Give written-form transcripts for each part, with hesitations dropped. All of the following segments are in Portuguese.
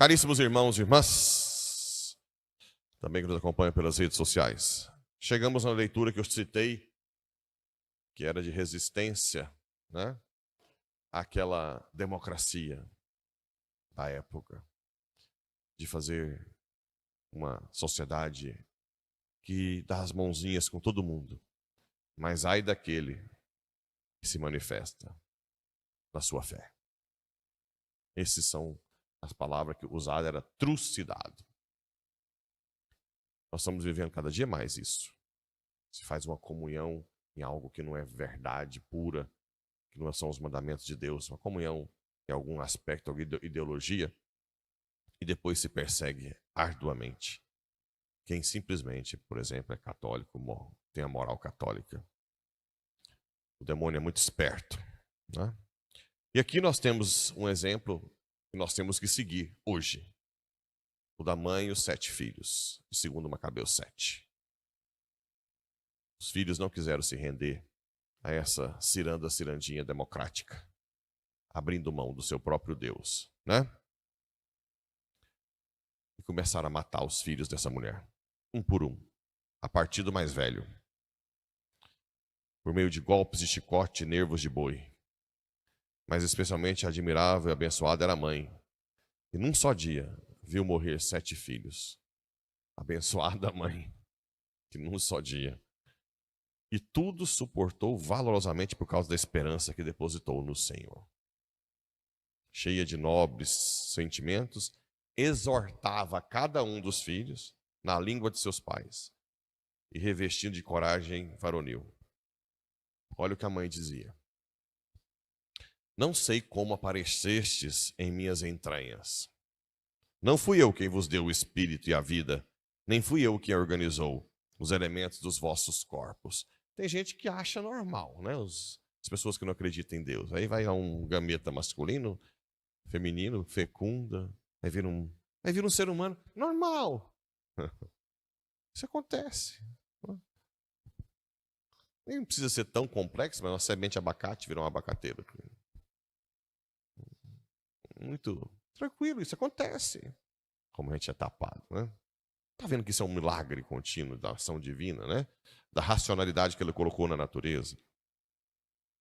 Caríssimos irmãos e irmãs, também que nos acompanham pelas redes sociais, chegamos na leitura que eu citei, que era de resistência, né, àquela democracia da época, de fazer uma sociedade que dá as mãozinhas com todo mundo, mas ai daquele que se manifesta na sua fé. Essas são as palavras que usadas, era trucidado. Nós estamos vivendo cada dia mais isso. Se faz uma comunhão em algo que não é verdade pura, que não são os mandamentos de Deus, uma comunhão em algum aspecto, alguma ideologia, e depois se persegue arduamente quem simplesmente, por exemplo, é católico, tem a moral católica. O demônio é muito esperto, né? E aqui nós temos um exemplo que nós temos que seguir hoje. O da mãe e os 7 filhos, segundo Macabeus 7. Os filhos não quiseram se render a essa cirandinha democrática, abrindo mão do seu próprio Deus, né? E começaram a matar os filhos dessa mulher, um por um, a partir do mais velho, por meio de golpes de chicote e nervos de boi. Mas especialmente admirável e abençoada era a mãe, e num só dia viu morrer 7 filhos. Abençoada mãe, que num só dia. E tudo suportou valorosamente por causa da esperança que depositou no Senhor. Cheia de nobres sentimentos, exortava cada um dos filhos na língua de seus pais e revestindo de coragem varonil. Olha o que a mãe dizia. Não sei como aparecestes em minhas entranhas. Não fui eu quem vos deu o espírito e a vida, nem fui eu quem organizou os elementos dos vossos corpos. Tem gente que acha normal, né? As pessoas que não acreditam em Deus. Aí vai um gameta masculino, feminino, fecunda, aí vira um ser humano normal. Isso acontece. Nem precisa ser tão complexo, mas uma semente de abacate vira um abacateiro. Muito tranquilo, isso acontece. Como a gente é tapado, né? Está vendo que isso é um milagre contínuo da ação divina, né? Da racionalidade que ele colocou na natureza.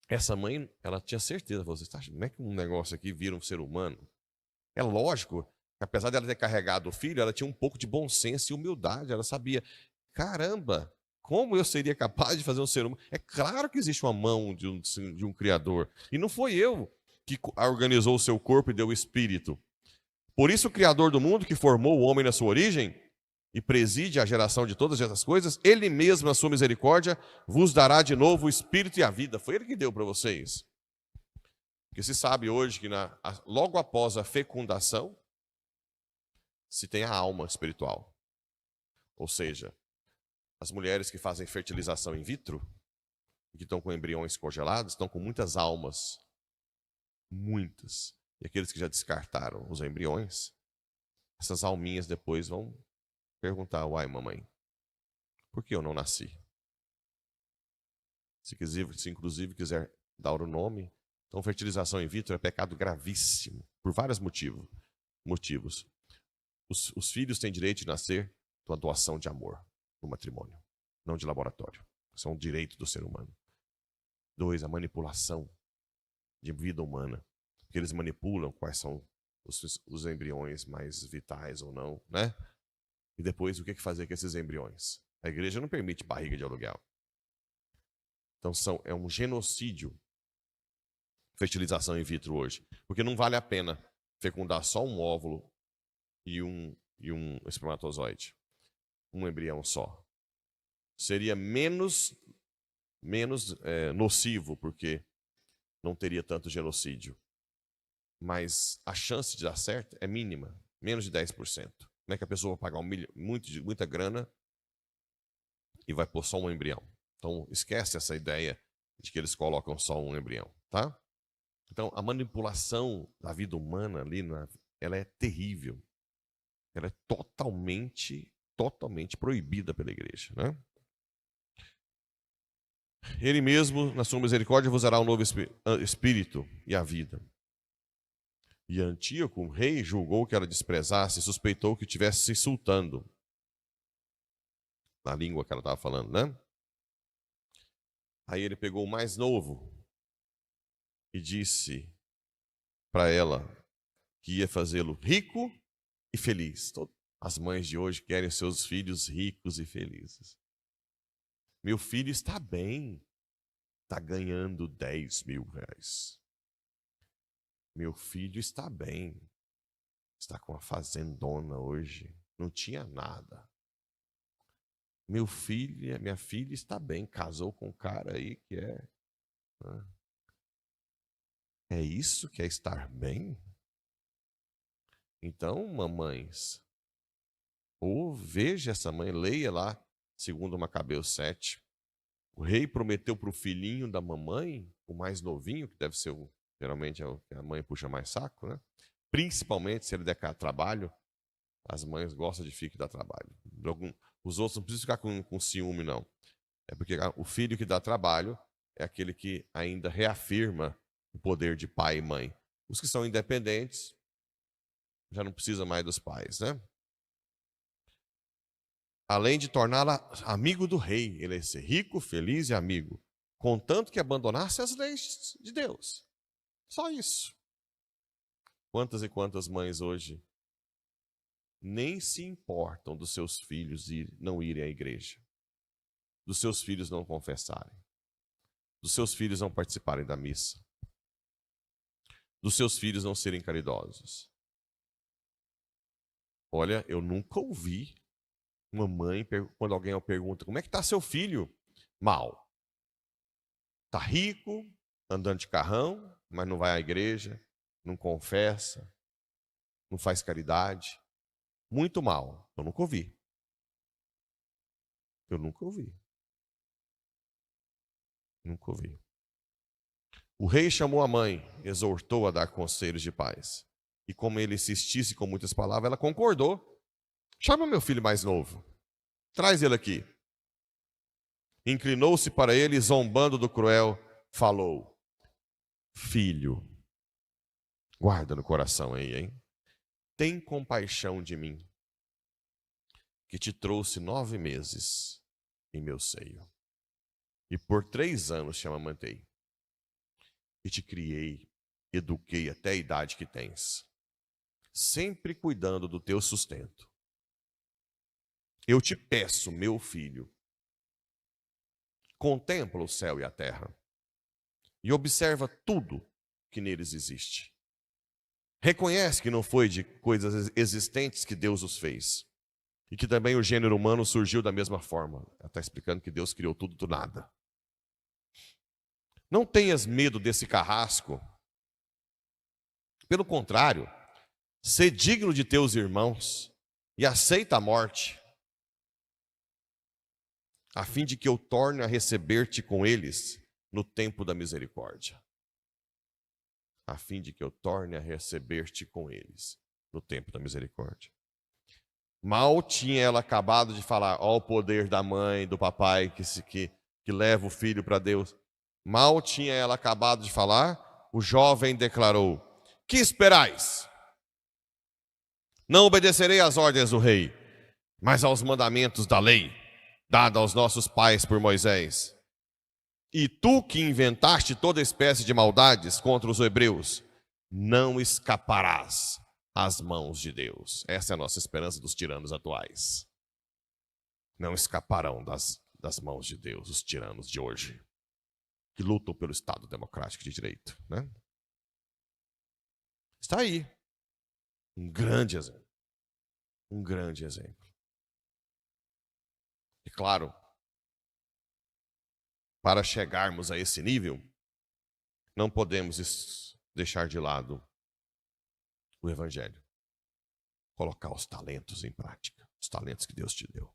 Essa mãe, ela tinha certeza, você está achando, como é que um negócio aqui vira um ser humano? É lógico que apesar dela ter carregado o filho, ela tinha um pouco de bom senso e humildade. Ela sabia, caramba, como eu seria capaz de fazer um ser humano? É claro que existe uma mão de um Criador. E não foi eu que organizou o seu corpo e deu o espírito. Por isso o Criador do mundo, que formou o homem na sua origem e preside a geração de todas essas coisas, Ele mesmo, na sua misericórdia, vos dará de novo o espírito e a vida. Foi Ele que deu para vocês. Porque se sabe hoje que logo após a fecundação, se tem a alma espiritual. Ou seja, as mulheres que fazem fertilização in vitro, que estão com embriões congelados, estão com muitas almas. Muitas. E aqueles que já descartaram os embriões, essas alminhas depois vão perguntar, uai, mamãe, por que eu não nasci? Se inclusive quiser dar o nome, então fertilização in vitro é pecado gravíssimo, por vários motivos. Os filhos têm direito de nascer de uma doação de amor no matrimônio, não de laboratório. Isso é um direito do ser humano. 2, a manipulação de vida humana. Porque eles manipulam quais são os embriões mais vitais ou não, né? E depois, o que fazer com esses embriões? A igreja não permite barriga de aluguel. Então, é um genocídio fertilização in vitro hoje. Porque não vale a pena fecundar só um óvulo e um espermatozoide. Um embrião só. Seria menos nocivo, porque não teria tanto genocídio. Mas a chance de dar certo é mínima, menos de 10%. Como é que a pessoa vai pagar muita grana e vai pôr só um embrião? Então, esquece essa ideia de que eles colocam só um embrião, tá? Então, a manipulação da vida humana ali, ela é terrível. Ela é totalmente proibida pela igreja, né? Ele mesmo, na sua misericórdia, vos dará um novo espírito e a vida. E Antíoco, o rei, julgou que ela desprezasse e suspeitou que estivesse se insultando. Na língua que ela estava falando, né? Aí ele pegou o mais novo e disse para ela que ia fazê-lo rico e feliz. As mães de hoje querem seus filhos ricos e felizes. Meu filho está bem, está ganhando 10 mil reais. Meu filho está bem, está com uma fazendona hoje, não tinha nada. Meu filho, minha filha está bem, casou com um cara aí que é... É isso que é estar bem? Então, mamães, ou veja essa mãe, leia lá, segundo Macabeus 7. O rei prometeu para o filhinho da mamãe, o mais novinho, que deve ser, geralmente, é o que a mãe puxa mais saco, né? Principalmente se ele der trabalho, as mães gostam de filho que dá trabalho. Os outros não precisam ficar com ciúme, não. É porque o filho que dá trabalho é aquele que ainda reafirma o poder de pai e mãe. Os que são independentes já não precisam mais dos pais, né? Além de torná-la amigo do rei, ele ia ser rico, feliz e amigo, contanto que abandonasse as leis de Deus. Só isso. Quantas e quantas mães hoje nem se importam dos seus filhos não irem à igreja, dos seus filhos não confessarem, dos seus filhos não participarem da missa, dos seus filhos não serem caridosos. Olha, eu nunca ouvi uma mãe, quando alguém pergunta, como é que está seu filho? Mal. Está rico, andando de carrão, mas não vai à igreja, não confessa, não faz caridade. Muito mal. Eu nunca ouvi. Eu nunca ouvi. Nunca ouvi. O rei chamou a mãe, exortou a dar conselhos de paz. E como ele insistisse com muitas palavras, ela concordou. Chama meu filho mais novo. Traz ele aqui. Inclinou-se para ele e, zombando do cruel, falou: Filho, guarda no coração aí, hein? Tem compaixão de mim, que te trouxe 9 meses em meu seio. E por 3 anos te amamantei. E te criei, eduquei até a idade que tens, sempre cuidando do teu sustento. Eu te peço, meu filho, contempla o céu e a terra e observa tudo que neles existe. Reconhece que não foi de coisas existentes que Deus os fez e que também o gênero humano surgiu da mesma forma. Ela está explicando que Deus criou tudo do nada. Não tenhas medo desse carrasco. Pelo contrário, sê digno de teus irmãos e aceita a morte, a fim de que eu torne a receber-te com eles no tempo da misericórdia. A fim de que eu torne a receber-te com eles no tempo da misericórdia. Mal tinha ela acabado de falar, ó o poder da mãe, do papai que leva o filho para Deus. Mal tinha ela acabado de falar, o jovem declarou: que esperais? Não obedecerei às ordens do rei, mas aos mandamentos da lei, dada aos nossos pais por Moisés. E tu que inventaste toda espécie de maldades contra os hebreus, não escaparás às mãos de Deus. Essa é a nossa esperança dos tiranos atuais. Não escaparão das mãos de Deus os tiranos de hoje, que lutam pelo Estado democrático de direito, né? Está aí. Um grande exemplo. Um grande exemplo. E claro, para chegarmos a esse nível, não podemos deixar de lado o Evangelho. Colocar os talentos em prática. Os talentos que Deus te deu.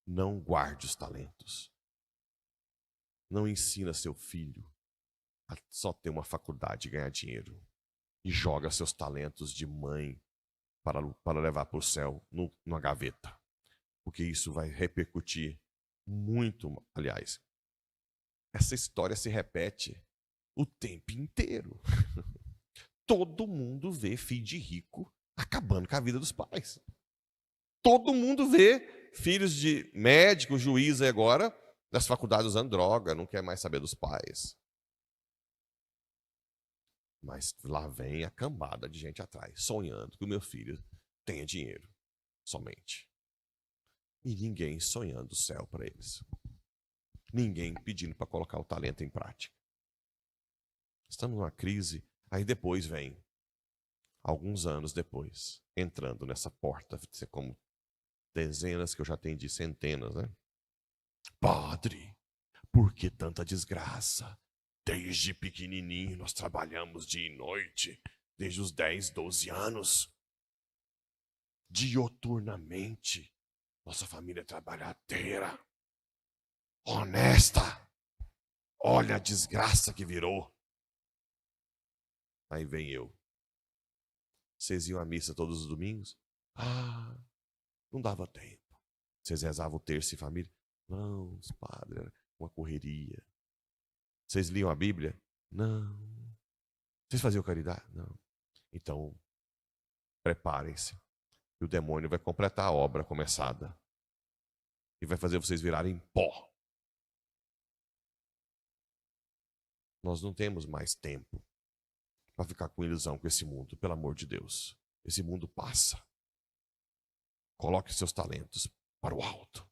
Não guarde os talentos. Não ensina seu filho a só ter uma faculdade e ganhar dinheiro. E joga seus talentos de mãe para levar para o céu numa gaveta. Porque isso vai repercutir muito, aliás. Essa história se repete o tempo inteiro. Todo mundo vê filho de rico acabando com a vida dos pais. Todo mundo vê filhos de médico, juiz agora, das faculdades usando droga, não quer mais saber dos pais. Mas lá vem a cambada de gente atrás, sonhando que o meu filho tenha dinheiro, somente. E ninguém sonhando o céu para eles. Ninguém pedindo para colocar o talento em prática. Estamos numa crise, aí depois vem, alguns anos depois, entrando nessa porta, como dezenas que eu já atendi, centenas, né? Padre, por que tanta desgraça? Desde pequenininho nós trabalhamos dia e noite, desde os 10, 12 anos. Dioturnamente, nossa família é trabalhadeira, honesta. Olha a desgraça que virou. Aí vem eu. Vocês iam à missa todos os domingos? Ah, não dava tempo. Vocês rezavam o terço em família? Não, padre, era uma correria. Vocês liam a Bíblia? Não. Vocês faziam caridade? Não. Então, preparem-se. E o demônio vai completar a obra começada. E vai fazer vocês virarem pó. Nós não temos mais tempo para ficar com ilusão com esse mundo, pelo amor de Deus. Esse mundo passa. Coloque seus talentos para o alto.